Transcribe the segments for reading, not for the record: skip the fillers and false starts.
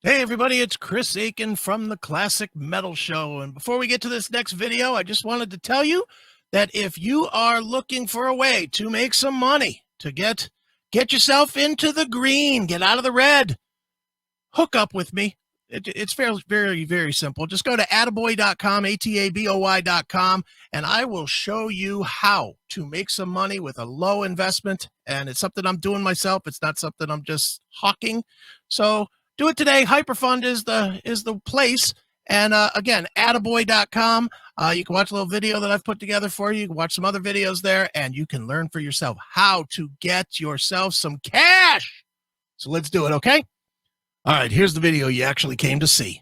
Hey everybody, it's Chris Aiken from the Classic Metal Show. And before we get to this next video, I just wanted to tell you that if you are looking for a way to make some money, to get yourself into the green, get out of the red, hook up with me. It's very, very simple. Just go to ataboy.com, ataboy.com, and I will show you how to make some money with a low investment. And it's something I'm doing myself. It's not something I'm just hawking. So do it today. Hyperfund is the place. And again, ataboy.com. You can watch a little video that I've put together for you. You can watch some other videos there, and you can learn for yourself how to get yourself some cash. So let's do it, okay? All right, here's the video you actually came to see.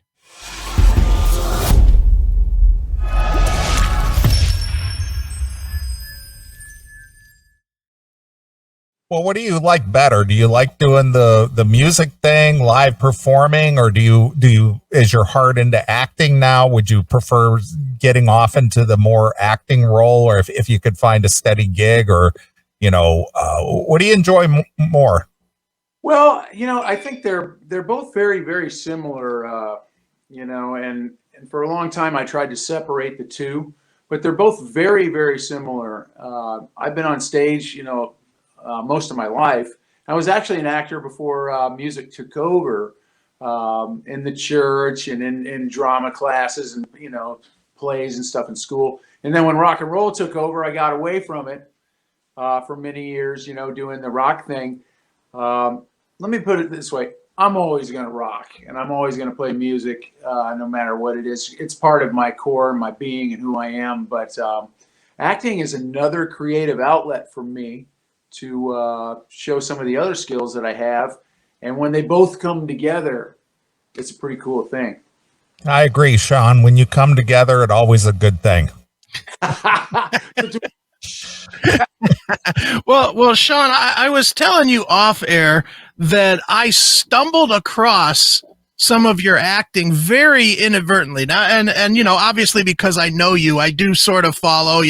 Well, what do you like better? Do you like doing the music thing, live performing, or do you is your heart into acting now? Would you prefer getting off into the more acting role, or if you could find a steady gig, or what do you enjoy more? Well, I think they're both very, very similar, and for a long time I tried to separate the two, but they're both very, very similar. I've been on stage, most of my life. I was actually an actor before music took over, in the church and in drama classes and, plays and stuff in school. And then when rock and roll took over, I got away from it for many years, doing the rock thing. Let me put it this way. I'm always going to rock, and I'm always going to play music, no matter what it is. It's part of my core, my being, and who I am. But acting is another creative outlet for me to show some of the other skills that I have. And when they both come together, it's a pretty cool thing. I agree, Sean. When you come together, it's always a good thing. Well, Sean, I was telling you off air that I stumbled across some of your acting very inadvertently. Now, and obviously because I know you, I do sort of follow,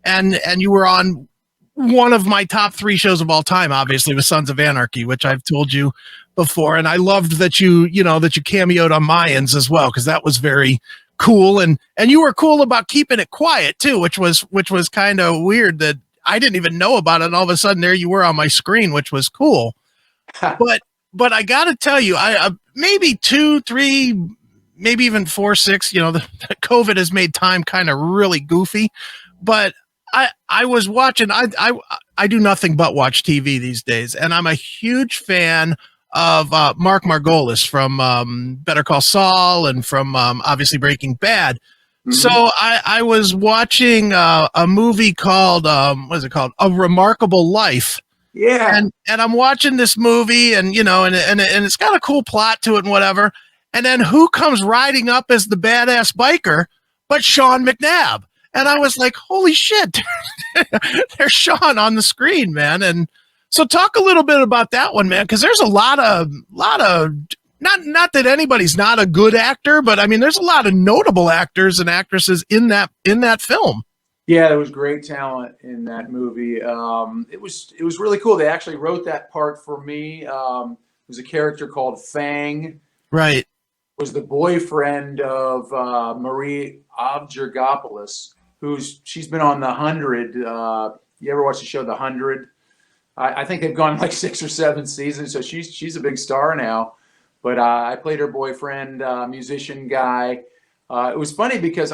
and you were on one of my top 3 shows of all time, obviously, with Sons of Anarchy, which I've told you before. And I loved that you cameoed on Mayans as well, because that was very cool. And you were cool about keeping it quiet too, which was kind of weird that I didn't even know about it. And all of a sudden there you were on my screen, which was cool. But I got to tell you, I maybe 2, 3, maybe even 4, 6, the COVID has made time kind of really goofy, but I was watching, I do nothing but watch TV these days. And I'm a huge fan of Mark Margolis from Better Call Saul and from obviously Breaking Bad. Mm-hmm. So I was watching a movie called, what is it called? A Remarkable Life. Yeah. And I'm watching this movie and, and it's got a cool plot to it and whatever. And then who comes riding up as the badass biker but Sean McNabb? And I was like, holy shit, there's Sean on the screen, man. And so talk a little bit about that one, man, because there's a lot of not that anybody's not a good actor, but I mean, there's a lot of notable actors and actresses in that film. Yeah, there was great talent in that movie. It was really cool. They actually wrote that part for me. It was a character called Fang. Right. Was the boyfriend of Marie Avgergopoulos, she's been on The 100. You ever watch the show The 100? I think they've gone like 6 or 7 seasons, so she's a big star now. But I played her boyfriend, musician guy. It was funny because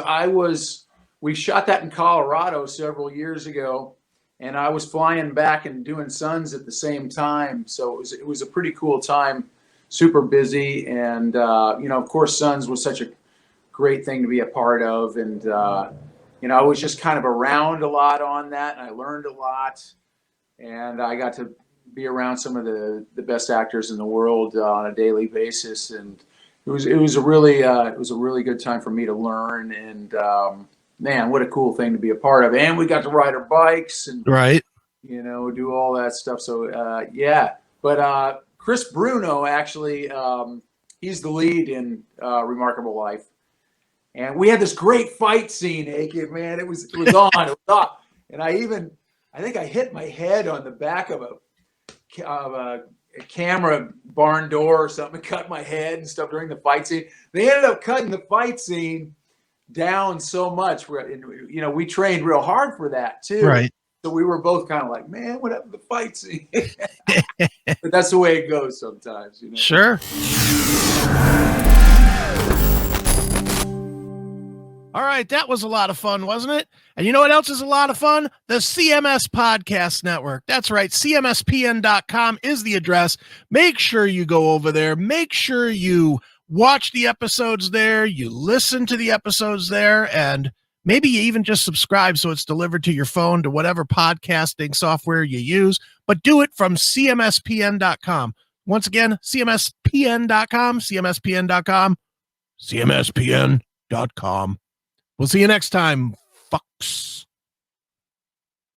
we shot that in Colorado several years ago, and I was flying back and doing Sons at the same time. So it was a pretty cool time, super busy. And, of course, Sons was such a great thing to be a part of. And, I was just kind of around a lot on that, and I learned a lot. And I got to be around some of the best actors in the world on a daily basis. And it was a really good time for me to learn. And, man, what a cool thing to be a part of. And we got to ride our bikes and, right, do all that stuff. So, yeah. But Chris Bruno, actually, he's the lead in Remarkable Life. And we had this great fight scene, Aiken, man. It was on. And I think I hit my head on the back of a camera barn door or something and cut my head and stuff during the fight scene. They ended up cutting the fight scene down so much. We trained real hard for that too. Right. So we were both kind of like, man, what happened to the fight scene? But that's the way it goes sometimes. Sure. All right, that was a lot of fun, wasn't it? And you know what else is a lot of fun? The CMS Podcast Network. That's right. CMSPN.com is the address. Make sure you go over there. Make sure you watch the episodes there. You listen to the episodes there. And maybe you even just subscribe so it's delivered to your phone, to whatever podcasting software you use. But do it from CMSPN.com. Once again, CMSPN.com, CMSPN.com, CMSPN.com. We'll see you next time, fucks.